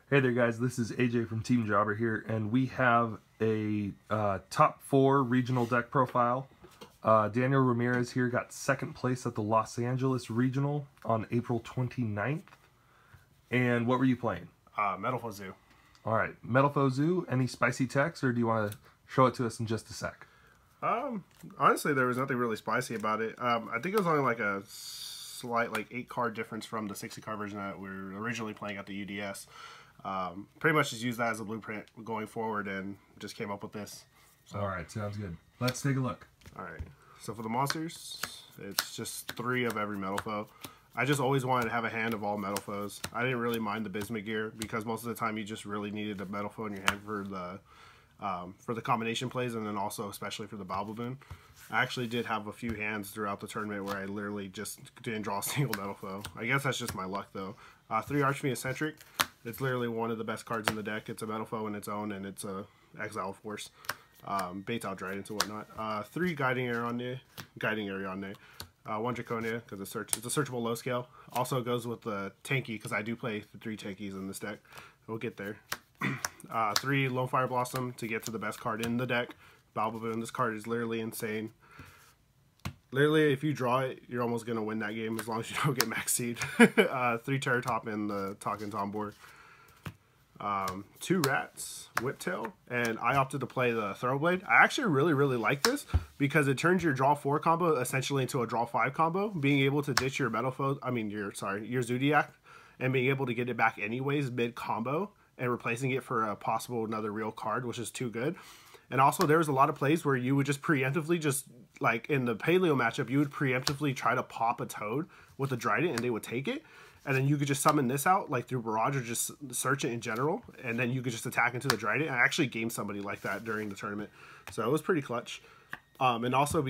Hey there guys, this is AJ from Team Jobber here, and we have a top 4 regional deck profile. Daniel Ramirez here got second place at the Los Angeles Regional on April 29th. And what were you playing? Metalzoo. Alright, Metalzoo, any spicy text, or do you want to show it to us in just a sec? Honestly, there was nothing really spicy about it. I think it was only like a slight 8-card difference from the 60-card version that we were originally playing at the UDS. Pretty much just used that as a blueprint going forward and just came up with this. So. Alright, sounds good. Let's take a look. Alright, so for the monsters, it's just 3 of every metal foe. I just always wanted to have a hand of all metal foes. I didn't really mind the Bismuth gear because most of the time you just really needed a metal foe in your hand for the combination plays, and then also especially for the Baboon. I actually did have a few hands throughout the tournament where I literally just didn't draw a single metal foe. I guess that's just my luck though. 3 Archfiend Eccentric. It's literally one of the best cards in the deck. It's a metal foe in its own, and it's a exile force. Baits out Dragons and whatnot. 3 Guiding Ariadne. 1 Draconia because it's a searchable low scale. Also goes with the tanky because I do play the 3 tankies in this deck. We'll get there. 3 Lone Fire Blossom to get to the best card in the deck. Baboon. This card is literally insane. Literally, if you draw it, you're almost going to win that game as long as you don't get max seed. 3 Terratop in the Talking Tom board. 2 Rats, Whiptail, and I opted to play the Throwblade. I actually really like this because it turns your draw 4 combo essentially into a draw 5 combo. Being able to ditch your metal foe, your Zodiac, and being able to get it back anyways mid combo and replacing it for a possible another real card, which is too good. And also, there's a lot of plays where you would just preemptively, just like in the Paleo matchup, you would preemptively try to pop a Toad with a Trident and they would take it. And then you could just summon this out, like through Barrage, or just search it in general. And then you could just attack into the Trident. I actually gamed somebody like that during the tournament. So it was pretty clutch. And also,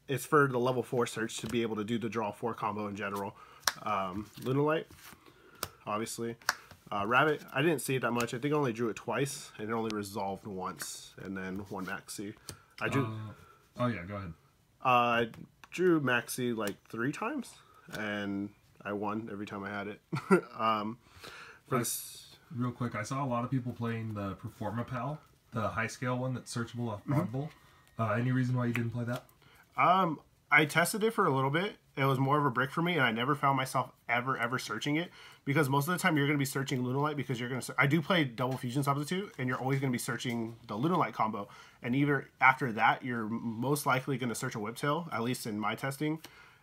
it's for the level 4 search to be able to do the draw 4 combo in general. Lunalight, obviously. Rabbit, I didn't see it that much. I think I only drew it twice, and it only resolved once, and then 1 Maxi. I drew. Oh yeah, go ahead. I drew Maxi like 3 times, and I won every time I had it. Real quick, I saw a lot of people playing the Performapal, the high scale one that's searchable off Broad Bull. Any reason why you didn't play that? I tested it for a little bit. It was more of a brick for me, and I never found myself ever searching it because most of the time you're going to be searching Lunalight because you're going to. I do play double fusion substitute, and you're always going to be searching the Lunalight combo. And either after that, you're most likely going to search a Whiptail, at least in my testing.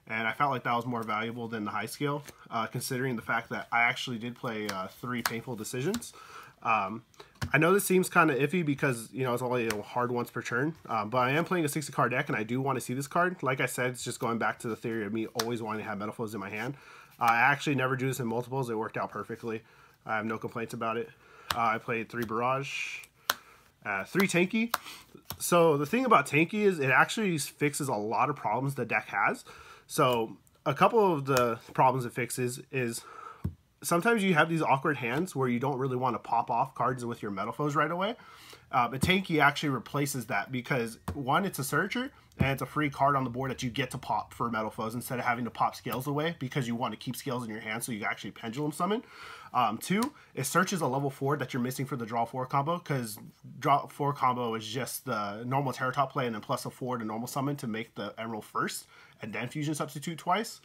And I felt like that was more valuable than the high scale, considering the fact that I actually did play 3 Painful Decisions. I know this seems kind of iffy because, it's only hard once per turn, but I am playing a 60-card deck, and I do want to see this card. Like I said, it's just going back to the theory of me always wanting to have metal foes in my hand. I actually never drew this in multiples. It worked out perfectly. I have no complaints about it. I played 3 Barrage, 3 Tanky. So the thing about Tanky is it actually fixes a lot of problems the deck has. So a couple of the problems it fixes is sometimes you have these awkward hands where you don't really want to pop off cards with your metal foes right away. But Tanky actually replaces that because, 1, it's a searcher, and it's a free card on the board that you get to pop for metal foes instead of having to pop scales away because you want to keep scales in your hand so you can actually pendulum summon. 2, it searches a level 4 that you're missing for the draw 4 combo because draw 4 combo is just the normal Terratop play and then plus a 4 to normal summon to make the Emerald first and then fusion substitute twice.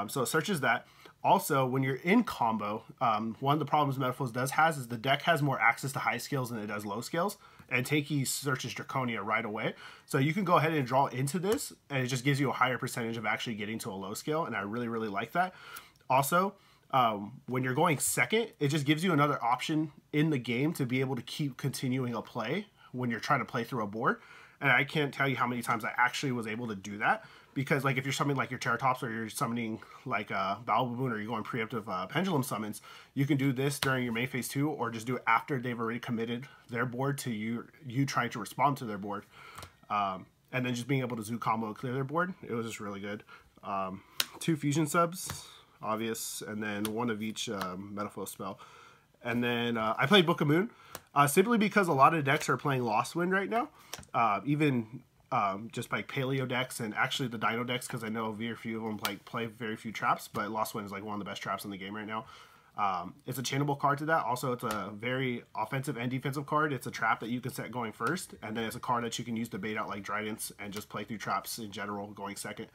So it searches that. Also, when you're in combo, one of the problems Metalfoes has is the deck has more access to high scales than it does low scales, and Tanky searches Draconia right away. So you can go ahead and draw into this, and it just gives you a higher percentage of actually getting to a low scale, and I really like that. Also, when you're going second, it just gives you another option in the game to be able to keep continuing a play when you're trying to play through a board. And I can't tell you how many times I actually was able to do that. Because if you're summoning like your Terratops or you're summoning like a Baboon or you're going preemptive Pendulum summons, you can do this during your main phase 2 or just do it after they've already committed their board to you trying to respond to their board. And then just being able to Zoo combo and clear their board. It was just really good. 2 fusion subs, obvious, and then 1 of each Metaphor spell. And then I played Book of Moon simply because a lot of decks are playing Lost Wind right now. Even just like paleo decks and actually the dino decks, because I know very few of them play very few traps, but Lost Wind is like one of the best traps in the game right now. It's a chainable card to that. Also, it's a very offensive and defensive card. It's a trap that you can set going first, and then it's a card that you can use to bait out like Tridents and just play through traps in general going second.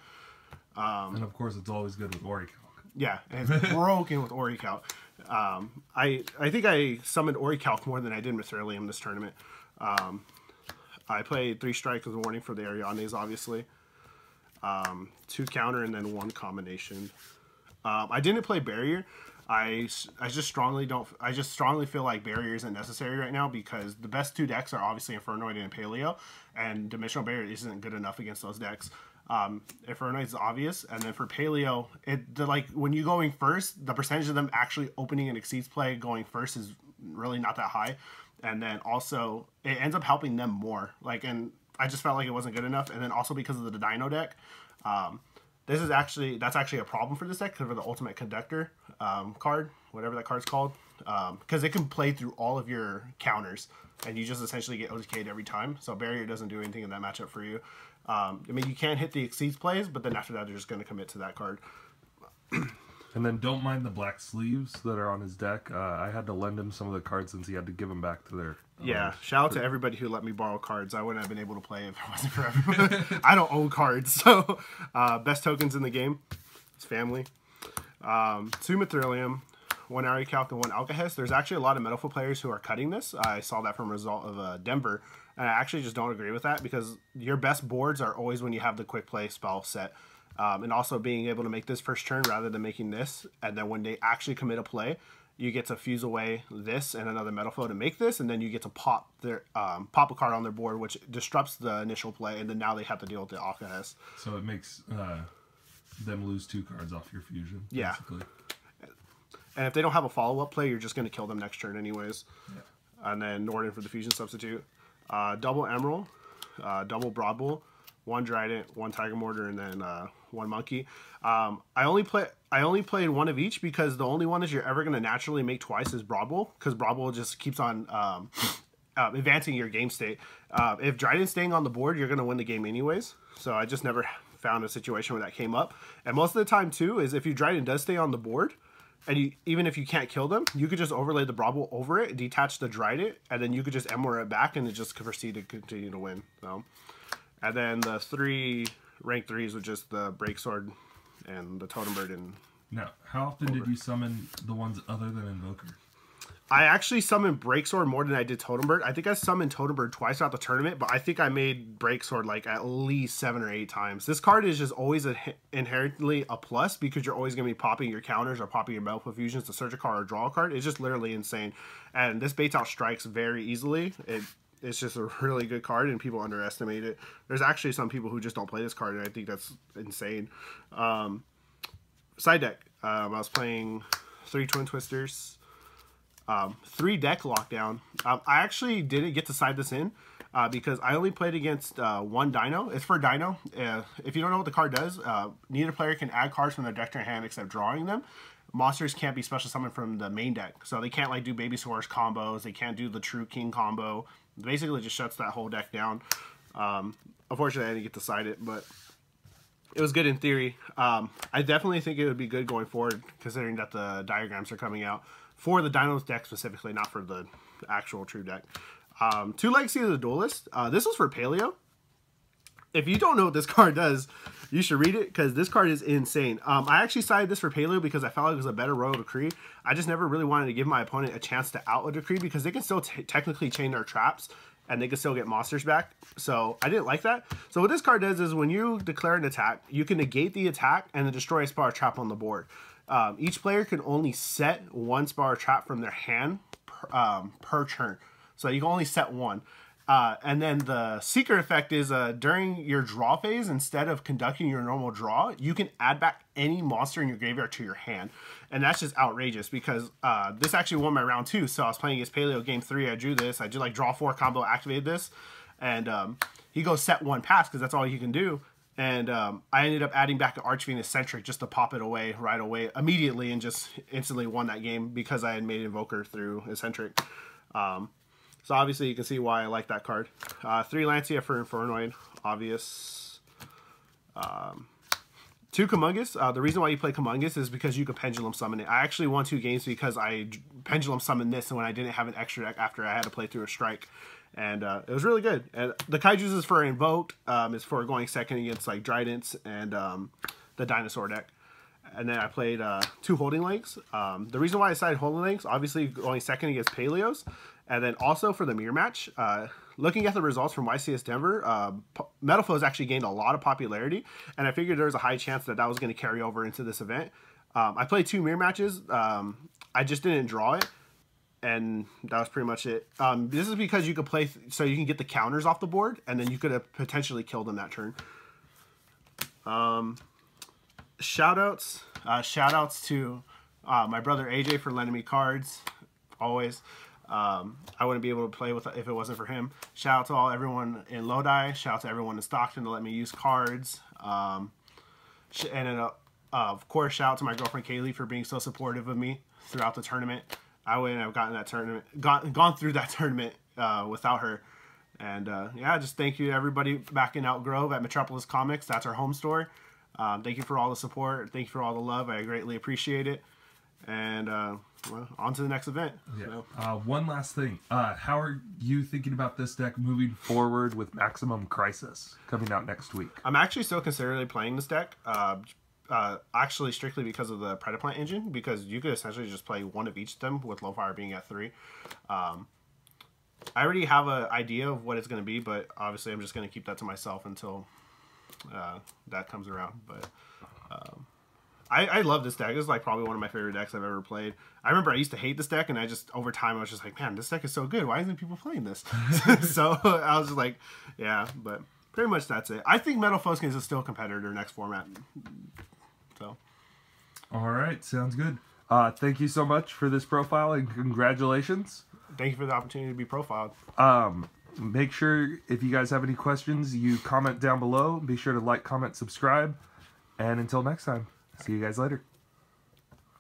And of course, it's always good with Orichalk. Yeah, and it's broken with Orichalk. I think I summoned Orichalk more than I did Metalzoo this tournament. I played 3 strikes with a warning for the Ariadnes, obviously. 2 counter and then 1 combination. I didn't play Barrier. I just strongly feel like Barrier isn't necessary right now because the best 2 decks are obviously Infernoid and Paleo, and Dimensional Barrier isn't good enough against those decks. Infernoid is obvious, and then for Paleo, like when you going first, the percentage of them actually opening an Exceeds play going first is really not that high, and then also it ends up helping them more. Like, and I just felt like it wasn't good enough, and then also because of the Dino deck. That's actually a problem for this deck because of the Ultimate Conductor card, whatever that card's called, because it can play through all of your counters, and you just essentially get OTK'd every time. So Barrier doesn't do anything in that matchup for you. I mean, you can hit the Exceeds plays, but then after that, they're just going to commit to that card. And then don't mind the black sleeves that are on his deck. I had to lend him some of the cards since he had to give them back to their... Yeah, shout out to everybody who let me borrow cards. I wouldn't have been able to play if it wasn't for everybody. I don't own cards, so best tokens in the game. It's family. 2 Metalzoo, 1 Orichalk, and 1 Alcahest. There's actually a lot of Metalfoot players who are cutting this. I saw that from a result of Denver, and I actually just don't agree with that because your best boards are always when you have the quick play spell set. And also being able to make this first turn rather than making this, and then when they actually commit a play, you get to fuse away this and another Metalfoot to make this, and then you get to pop a card on their board, which disrupts the initial play, and then now they have to deal with the Alcahest. So it makes them lose 2 cards off your fusion, yeah. Basically. And if they don't have a follow-up play, you're just going to kill them next turn anyways. Yeah. And then Norden for the fusion substitute. Double Emerald, double Broadbull, 1 Trident, 1 Tiger Mortar, and then 1 Monkey. I only played 1 of each because the only one that you're ever going to naturally make twice is Broadbull, because Broadbull just keeps on advancing your game state. If Trident's staying on the board, you're going to win the game anyways. So I just never found a situation where that came up. And most of the time too is if your Trident does stay on the board, and even if you can't kill them, you could just overlay the Broadbull over it, detach the Trident, and then you could just Emor it back, and it just could proceed to continue to win. So. And then the 3 rank 3s with just the Breaksword and the Totem Bird. And now, how often did you summon the ones other than Invoker? I actually summoned Breaksword more than I did Totem Bird. I think I summoned Totem Bird twice throughout the tournament, but I think I made Breaksword like at least 7 or 8 times. This card is just always inherently a plus because you're always going to be popping your counters or popping your Metalfoot fusions to search a card or draw a card. It's just literally insane. And this baits out strikes very easily. It's just a really good card, and people underestimate it. There's actually some people who just don't play this card, and I think that's insane. Side deck. I was playing 3 Twin Twisters, 3 deck Lockdown. I actually didn't get to side this in because I only played against 1 Dino. It's for Dino. If you don't know what the card does, neither player can add cards from their deck to their hand except drawing them. Monsters can't be special summoned from the main deck, so they can't like do Baby Source combos. They can't do the True King combo. Basically just shuts that whole deck down. Unfortunately, I didn't get to side it, but it was good in theory. I definitely think it would be good going forward, considering that the diagrams are coming out for the Dinos deck specifically, not for the actual true deck. 2 Legacy of the Duelist. This was for Paleo. If you don't know what this card does, you should read it because this card is insane. I actually sided this for Paleo because I felt like it was a better Royal Decree. I just never really wanted to give my opponent a chance to out a Decree because they can still technically chain their traps and they can still get monsters back. So I didn't like that. So what this card does is when you declare an attack, you can negate the attack and then destroy a spell or trap on the board. Each player can only set 1 spell or trap from their hand per turn. So you can only set 1. And then the secret effect is during your draw phase, instead of conducting your normal draw, you can add back any monster in your graveyard to your hand. And that's just outrageous because this actually won my round 2. So I was playing against Paleo game 3. I drew this. I did like draw 4 combo, activated this. And he goes set 1 pass because that's all he can do. And I ended up adding back an Archfiend Eccentric just to pop it away right away immediately and just instantly won that game because I had made Invoker through Eccentric. So obviously you can see why I like that card. 3 Lancia for Infernoid, obvious. 2 2 Kumungus. The reason why you play Kumungus is because you can Pendulum Summon it. I actually won 2 games because I Pendulum Summoned this and when I didn't have an extra deck after I had to play through a strike. And it was really good. And the Kaijus is for Invoked. Is for going second against like Dridents and the Dinosaur deck. And then I played 2 Holding Links. The reason why I decided Holding Links, obviously going second against Paleos. And then also for the mirror match, looking at the results from YCS Denver, Metalfo has actually gained a lot of popularity. And I figured there was a high chance that that was going to carry over into this event. I played 2 mirror matches. I just didn't draw it. And that was pretty much it. This is because you could play, so you can get the counters off the board. And then you could have potentially killed them that turn. Shoutouts. Shoutouts to my brother AJ for lending me cards. Always. I wouldn't be able to play with it if it wasn't for him. Shout out to everyone in Lodi. Shout out to everyone in Stockton to let me use cards. And then, of course, shout out to my girlfriend Kaylee for being so supportive of me throughout the tournament. I wouldn't have gotten that tournament, gone through that tournament without her. And yeah, just thank you to everybody back in Elk Grove at Metropolis Comics. That's our home store. Thank you for all the support. Thank you for all the love. I greatly appreciate it. And well, on to the next event. Yeah. So. One last thing. How are you thinking about this deck moving forward with Maximum Crisis coming out next week? I'm actually still considering playing this deck. Actually, strictly because of the Predaplant engine, because you could essentially just play one of each of them with Low Fire being at 3. I already have an idea of what it's going to be, but obviously I'm just going to keep that to myself until that comes around. But I love this deck. This is like probably one of my favorite decks I've ever played. I remember I used to hate this deck, and I just, over time, I was just like, man, this deck is so good. Why isn't people playing this? So I was just like, yeah, but pretty much that's it. I think Metal Foskins is still a competitor next format. So. All right, sounds good. Thank you so much for this profile, and congratulations. Thank you for the opportunity to be profiled. Make sure, if you guys have any questions, you comment down below. Be sure to like, comment, subscribe. And until next time, see you guys later.